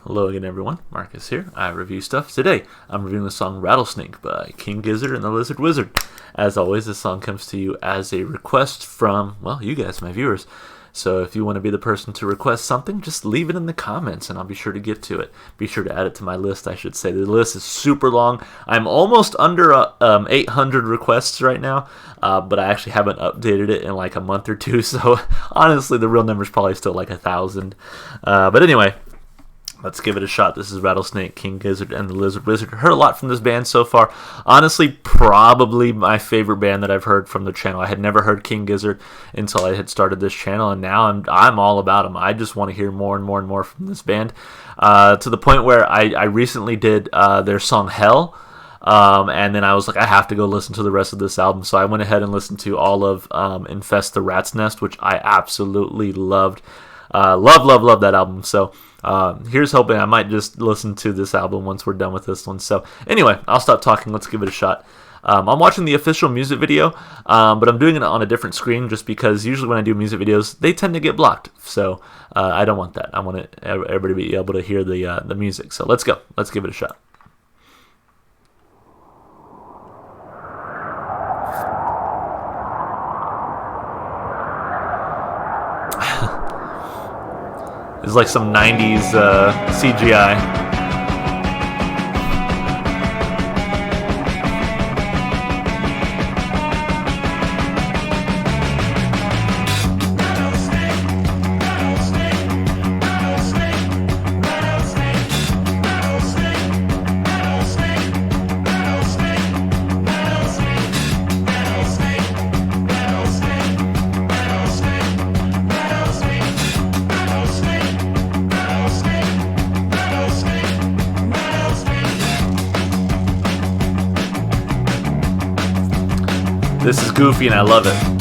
Hello again, everyone. Marcus here. I review stuff. Today, I'm reviewing the song Rattlesnake by King Gizzard and the Lizard Wizard. As always, this song comes to you as a request from, well, you guys, my viewers. So if you want to be the person to request something, just leave it in the comments and I'll be sure to get to it. Be sure to add it to my list, I should say. The list is super long. I'm almost under 800 requests right now, but I actually haven't updated it in like a month or two. So honestly, the real number is probably still like 1,000. But anyway, let's give it a shot. This is Rattlesnake, King Gizzard, and the Lizard Wizard. Heard a lot from this band so far. Honestly, probably my favorite band that I've heard from the channel. I had never heard King Gizzard until I had started this channel, and now I'm all about them. I just want to hear more and more and more from this band, to the point where I recently did their song Hell, and then I was like, I have to go listen to the rest of this album. So I went ahead and listened to all of Infest the Rat's Nest, which I absolutely loved. Love that album. So here's hoping I might just listen to this album once we're done with this one. So anyway, I'll stop talking. Let's give it a shot. I'm watching the official music video, but I'm doing it on a different screen just because usually when I do music videos, they tend to get blocked. So I don't want that. I want everybody to be able to hear the music. So let's go. Let's give it a shot. It's like some 90s CGI. This is goofy and I love it.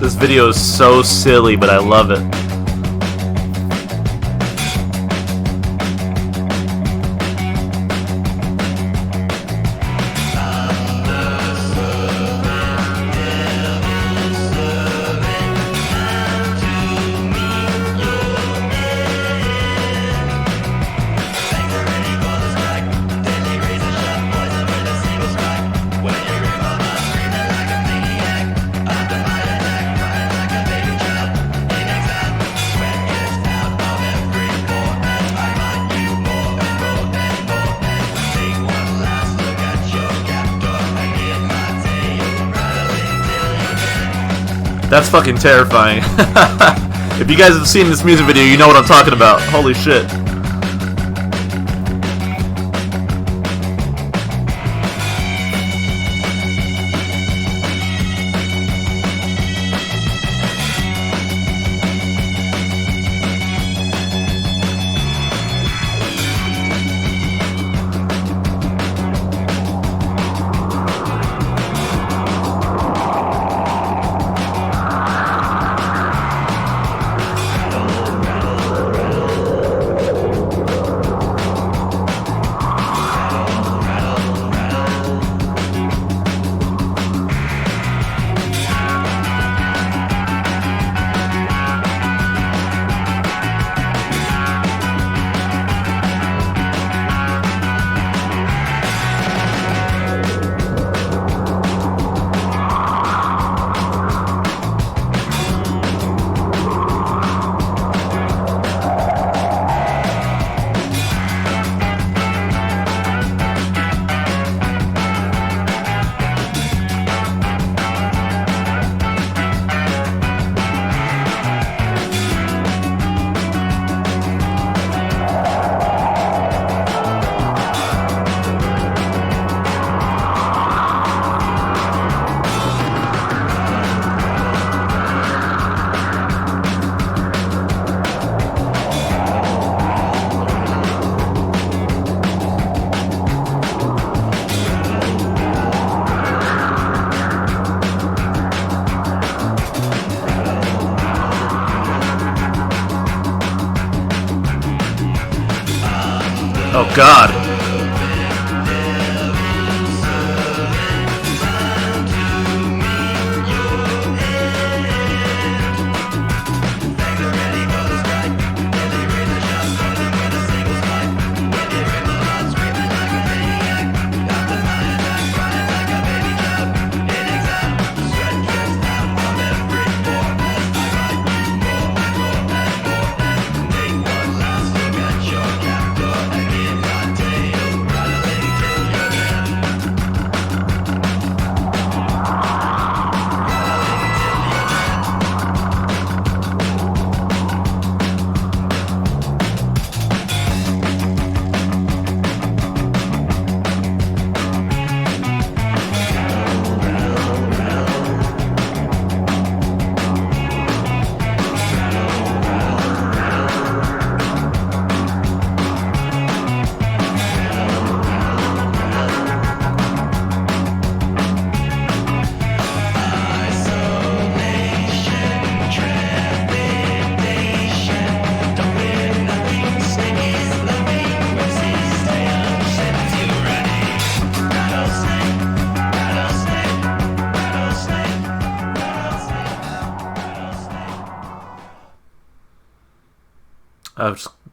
This video is so silly, but I love it. That's fucking terrifying. If you guys have seen this music video, you know what I'm talking about. Holy shit. Oh God.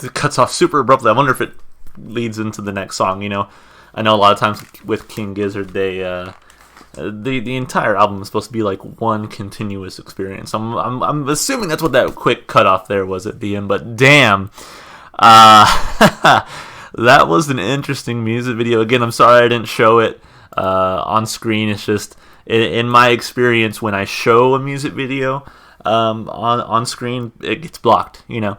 It cuts off super abruptly. I wonder if it leads into the next song. You know, I know a lot of times with King Gizzard, the entire album is supposed to be like one continuous experience. I'm assuming that's what that quick cutoff there was at the end. But damn, that was an interesting music video. Again, I'm sorry I didn't show it on screen. It's just in my experience, when I show a music video on screen, it gets blocked. You know.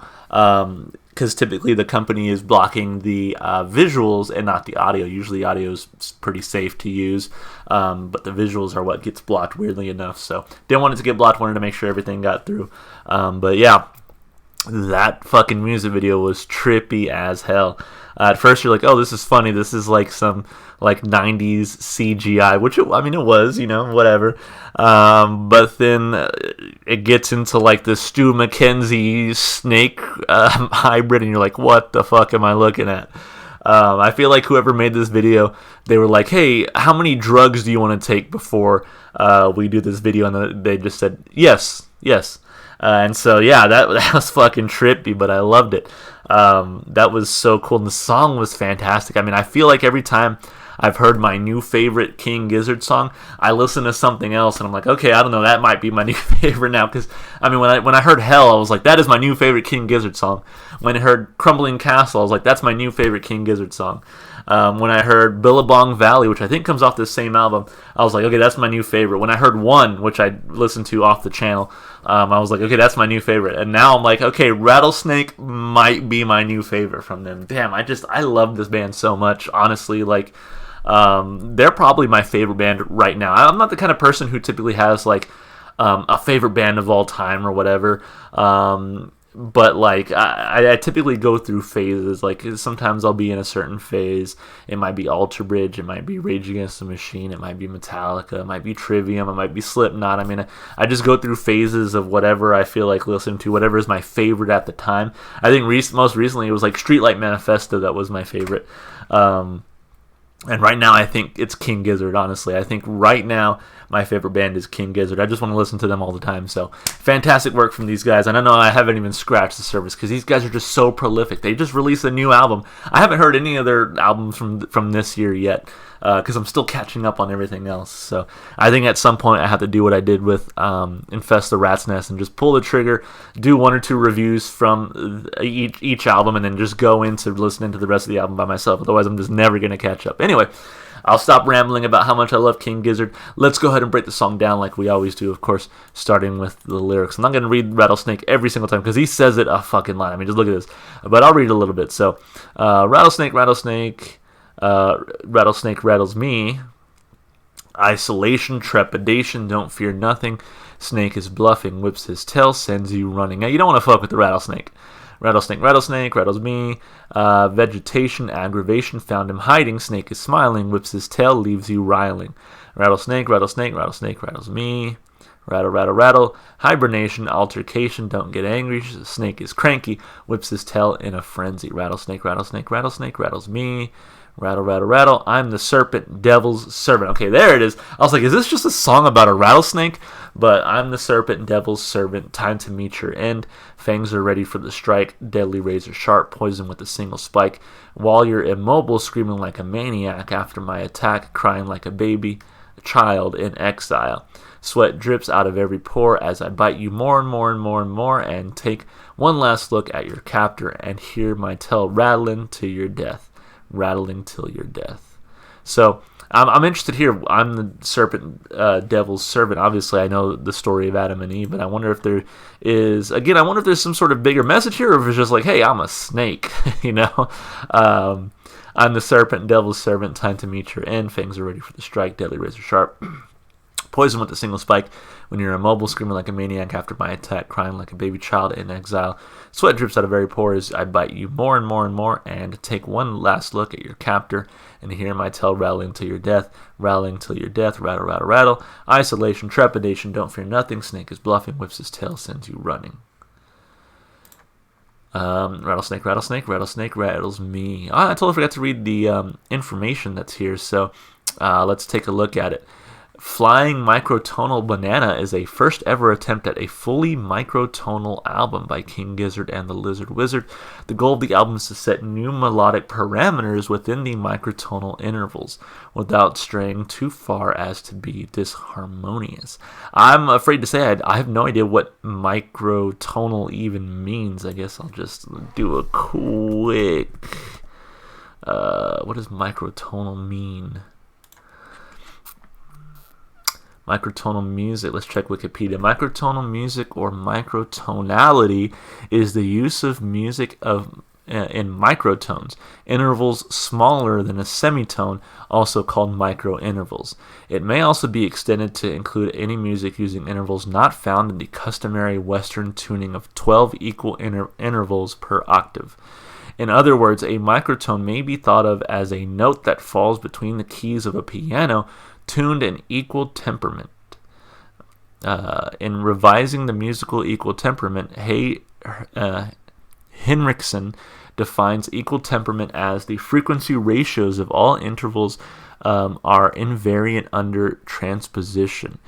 Because typically the company is blocking the visuals and not the audio. Usually audio is pretty safe to use, but the visuals are what gets blocked, weirdly enough. So didn't want it to get blocked, wanted to make sure everything got through. But yeah, That fucking music video was trippy as hell. At first you're like, oh, this is funny. This is like some like 90s CGI, which I mean it was, whatever. But then it gets into like the Stu McKenzie snake hybrid, and you're like, what the fuck am I looking at? I feel like whoever made this video, they were like, hey, how many drugs do you want to take before we do this video? And they just said, yes. And so, yeah, that was fucking trippy, but I loved it. That was so cool. And the song was fantastic. I mean, I feel like every time I've heard my new favorite King Gizzard song, I listen to something else, and I'm like, okay, I don't know, that might be my new favorite now. Because, I mean, when I heard Hell, I was like, that is my new favorite King Gizzard song. When I heard Crumbling Castle, I was like, that's my new favorite King Gizzard song. When I heard Billabong Valley, which I think comes off this same album, I was like, okay, that's my new favorite. When I heard One, which I listened to off the channel, I was like, okay, that's my new favorite. And now I'm like, okay, Rattlesnake might be my new favorite from them. Damn, I love this band so much, honestly. Like, they're probably my favorite band right now. I'm not the kind of person who typically has like a favorite band of all time or whatever. But like I typically go through phases. Like sometimes I'll be in a certain phase. It might be Alter Bridge, it might be Rage Against the Machine, it might be Metallica, it might be Trivium, it might be Slipknot. I mean, I just go through phases of whatever I feel like listening to, whatever is my favorite at the time. I think most recently it was like Streetlight Manifesto that was my favorite. And right now I think it's King Gizzard, honestly. I think right now my favorite band is King Gizzard. I just want to listen to them all the time. So, fantastic work from these guys. And I know I haven't even scratched the surface because these guys are just so prolific. They just released a new album. I haven't heard any other albums from this year yet because I'm still catching up on everything else. So, I think at some point I have to do what I did with Infest the Rat's Nest and just pull the trigger, do one or two reviews from each album, and then just go into listening to the rest of the album by myself. Otherwise, I'm just never going to catch up. Anyway, I'll stop rambling about how much I love King Gizzard. Let's go ahead and break the song down like we always do, of course, starting with the lyrics. I'm not going to read Rattlesnake every single time because he says it a fucking lot. I mean, just look at this. But I'll read a little bit. So, Rattlesnake, Rattlesnake, Rattlesnake rattles me. Isolation, trepidation, don't fear nothing. Snake is bluffing, whips his tail, sends you running. Now, you don't want to fuck with the rattlesnake. Rattlesnake, rattlesnake, rattles me. Vegetation, aggravation, found him hiding. Snake is smiling, whips his tail, leaves you riling. Rattlesnake, rattlesnake, rattlesnake, rattles me. Rattle, rattle, rattle. Hibernation, altercation, don't get angry. Snake is cranky, whips his tail in a frenzy. Rattlesnake, rattlesnake, rattlesnake, rattles me. Rattle, rattle, rattle. I'm the serpent, devil's servant. Okay, there it is. I was like, is this just a song about a rattlesnake? But I'm the serpent, devil's servant. Time to meet your end. Fangs are ready for the strike. Deadly razor sharp. Poison with a single spike. While you're immobile, screaming like a maniac after my attack, crying like a baby, a child in exile. Sweat drips out of every pore as I bite you more and more and more and more, and take one last look at your captor and hear my tail rattling to your death. Rattling till your death. So I'm interested here. I'm the serpent, devil's servant. Obviously, I know the story of Adam and Eve, but I wonder if there is, again, I wonder if there's some sort of bigger message here, or if it's just like, hey, I'm a snake, I'm the serpent, devil's servant, time to meet your end. Fangs are ready for the strike, deadly razor sharp. Poison with a single spike. When you're immobile, screaming like a maniac after my attack, crying like a baby child in exile. Sweat drips out of every pore as I bite you more and more and more, and take one last look at your captor and hear my tail rattling till your death, rattling till your death, rattle, rattle, rattle. Isolation, trepidation, don't fear nothing. Snake is bluffing, whips his tail, sends you running. Rattlesnake, rattlesnake, rattlesnake rattles me. Oh, I totally forgot to read the information that's here, so let's take a look at it. Flying Microtonal Banana is a first ever attempt at a fully microtonal album by King Gizzard and the Lizard Wizard. The goal of the album is to set new melodic parameters within the microtonal intervals without straying too far as to be disharmonious. I'm afraid to say I have no idea what microtonal even means. I guess I'll just do a quick... what does microtonal mean? Microtonal music. Let's check Wikipedia. Microtonal music or microtonality is the use of music in microtones, intervals smaller than a semitone, also called microintervals. It may also be extended to include any music using intervals not found in the customary Western tuning of 12 equal intervals per octave. In other words, a microtone may be thought of as a note that falls between the keys of a piano, tuned in equal temperament. In revising the musical equal temperament, Henriksen defines equal temperament as the frequency ratios of all intervals are invariant under transposition,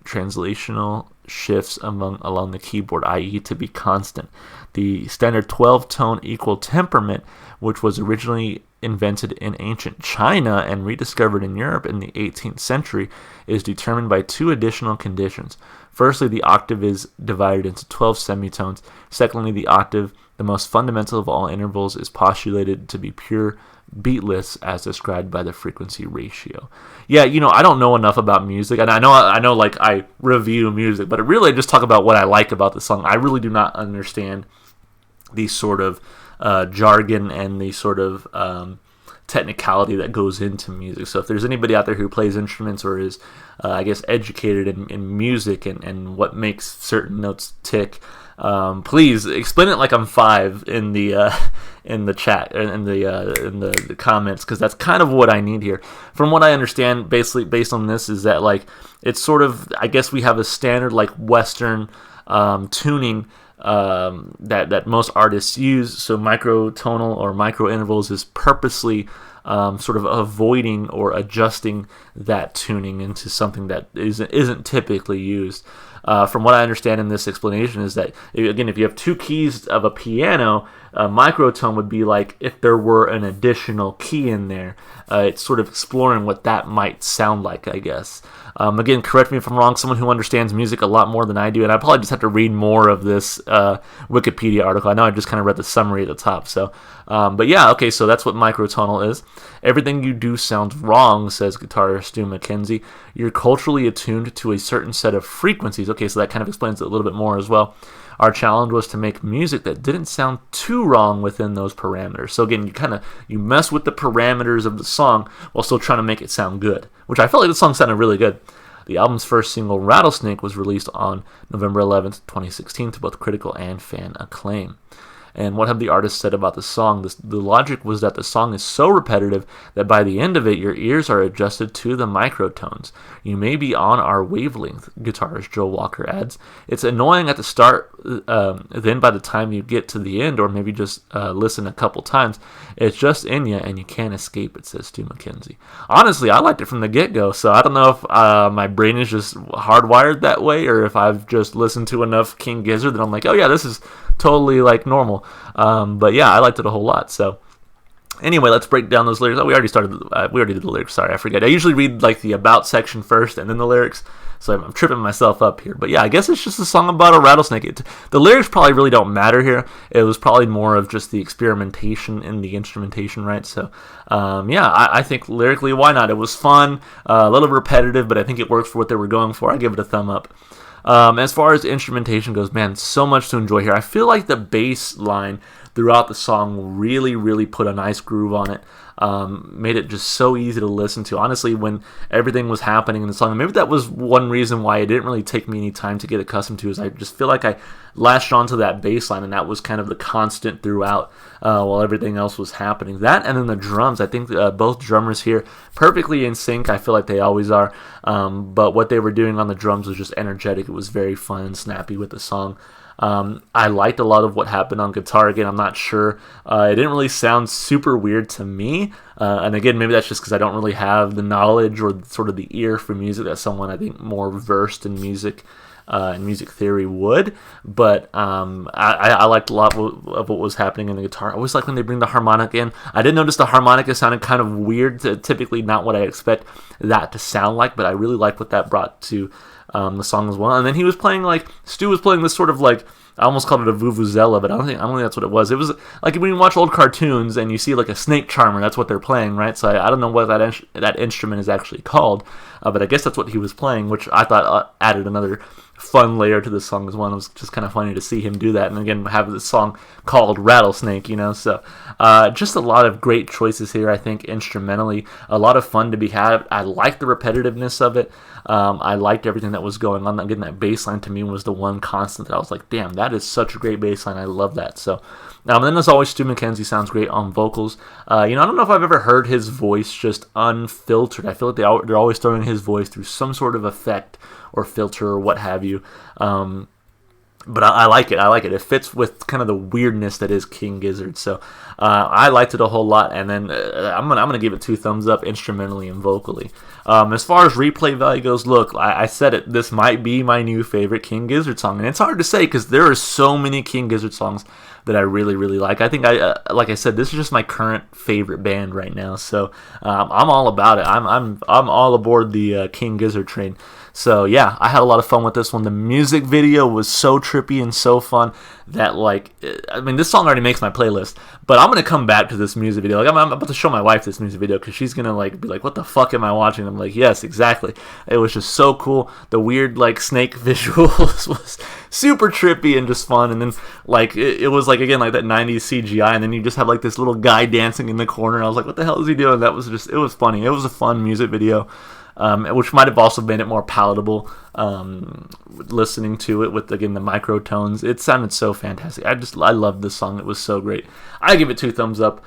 translational shifts along the keyboard, i.e. to be constant. The standard 12-tone equal temperament, which was originally invented in ancient China and rediscovered in Europe in the 18th century, is determined by two additional conditions. Firstly, the octave is divided into 12 semitones. Secondly, the octave, the most fundamental of all intervals, is postulated to be pure beatless as described by the frequency ratio. Yeah, I don't know enough about music, and I know like I review music, but really I just talk about what I like about the song. I really do not understand the sort of jargon and the sort of technicality that goes into music. So if there's anybody out there who plays instruments or is, I guess, educated in music and what makes certain notes tick, please explain it like I'm 5 in the chat, in the comments, because that's kind of what I need here. From what I understand, basically based on this, is that like it's sort of, I guess we have a standard like Western tuning that most artists use. So microtonal or microintervals is purposely sort of avoiding or adjusting that tuning into something that isn't typically used. From what I understand in this explanation is that, again, if you have two keys of a piano, a microtone would be like if there were an additional key in there. It's sort of exploring what that might sound like, I guess. Again, correct me if I'm wrong, someone who understands music a lot more than I do, and I probably just have to read more of this Wikipedia article. I know I just kind of read the summary at the top. But yeah, okay, so that's what microtonal is. Everything you do sounds wrong, says guitarist Stu McKenzie. You're culturally attuned to a certain set of frequencies. Okay, so that kind of explains it a little bit more as well. Our challenge was to make music that didn't sound too wrong within those parameters. So again, you mess with the parameters of the song while still trying to make it sound good, which I felt like the song sounded really good. The album's first single, Rattlesnake, was released on November 11th, 2016, to both critical and fan acclaim. And what have the artists said about the song? The logic was that the song is so repetitive that by the end of it, your ears are adjusted to the microtones. You may be on our wavelength, guitarist Joe Walker adds. It's annoying at the start, then by the time you get to the end, or maybe just listen a couple times, it's just in you and you can't escape it, says Stu McKenzie. Honestly, I liked it from the get-go, so I don't know if my brain is just hardwired that way, or if I've just listened to enough King Gizzard that I'm like, oh yeah, this is totally like normal. But yeah, I liked it a whole lot. So anyway, let's break down those lyrics. Oh, we already did the lyrics. Sorry, I forget. I usually read like the about section first and then the lyrics. So I'm tripping myself up here. But yeah, I guess it's just a song about a rattlesnake. The lyrics probably really don't matter here. It was probably more of just the experimentation and the instrumentation, right? So yeah, I think lyrically, why not? It was fun, a little repetitive, but I think it works for what they were going for. I give it a thumb up. As far as instrumentation goes, man, so much to enjoy here. I feel like the bass line throughout the song really, really put a nice groove on it. Made it just so easy to listen to. Honestly, when everything was happening in the song, maybe that was one reason why it didn't really take me any time to get accustomed to, is I just feel like I latched onto that bass line, and that was kind of the constant throughout while everything else was happening. That and then the drums, I think both drummers here perfectly in sync. I feel like they always are, but what they were doing on the drums was just energetic. It was very fun and snappy with the song. I liked a lot of what happened on guitar. Again, I'm not sure. It didn't really sound super weird to me. And again, maybe that's just because I don't really have the knowledge or sort of the ear for music that someone I think more versed in music and music theory would. But I liked a lot of what was happening in the guitar. I always like when they bring the harmonica in. I did notice the harmonica sounded kind of weird, typically not what I expect that to sound like, but I really like what that brought to the song as well. And then he was playing, like, Stu was playing this sort of like, I almost called it a vuvuzela, but I don't think that's what it was. It was like when you watch old cartoons and you see like a snake charmer, that's what they're playing, right? So I don't know what that instrument is actually called, but I guess that's what he was playing, which I thought added another fun layer to the song as well. It was just kind of funny to see him do that, and again have this song called Rattlesnake, you know. So just a lot of great choices here. I think instrumentally, a lot of fun to be had. I liked the repetitiveness of it. I liked everything that was going on. Again, that bass line to me was the one constant that I was like, damn, that is such a great bass line. I love that. So then as always, Stu McKenzie sounds great on vocals. I don't know if I've ever heard his voice just unfiltered. I feel like they're always throwing his voice through some sort of effect or filter or what have you. But I like it. I like it. It fits with kind of the weirdness that is King Gizzard. So I liked it a whole lot. And then I'm gonna give it 2 thumbs up instrumentally and vocally. As far as replay value goes, look, I said it. This might be my new favorite King Gizzard song, and it's hard to say because there are so many King Gizzard songs that I really, really like. I think like I said, this is just my current favorite band right now. So I'm all about it. I'm all aboard the King Gizzard train. So yeah, I had a lot of fun with this one. The music video was so trippy and so fun that this song already makes my playlist, but I'm gonna come back to this music video. Like I'm about to show my wife this music video because she's gonna be like, "What the fuck am I watching?" I'm like, "Yes, exactly." It was just so cool. The weird snake visuals was super trippy and just fun. And then it was again that 90s CGI, and then you just have this little guy dancing in the corner. And I was like, "What the hell is he doing?" That was it was funny. It was a fun music video. Which might have also made it more palatable listening to it with, again, the microtones. It sounded so fantastic. I loved this song. It was so great. I give it 2 thumbs up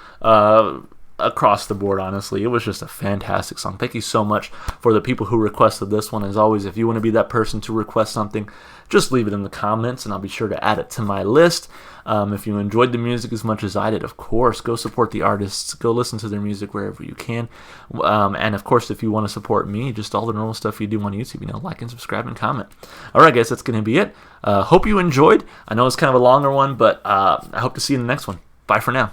across the board, honestly. It was just a fantastic song. Thank you so much for the people who requested this one. As always, if you want to be that person to request something, just leave it in the comments, and I'll be sure to add it to my list. If you enjoyed the music as much as I did, of course, go support the artists. Go listen to their music wherever you can. And, of course, if you want to support me, just all the normal stuff you do on YouTube, like and subscribe and comment. All right, guys, that's going to be it. Hope you enjoyed. I know it's kind of a longer one, but I hope to see you in the next one. Bye for now.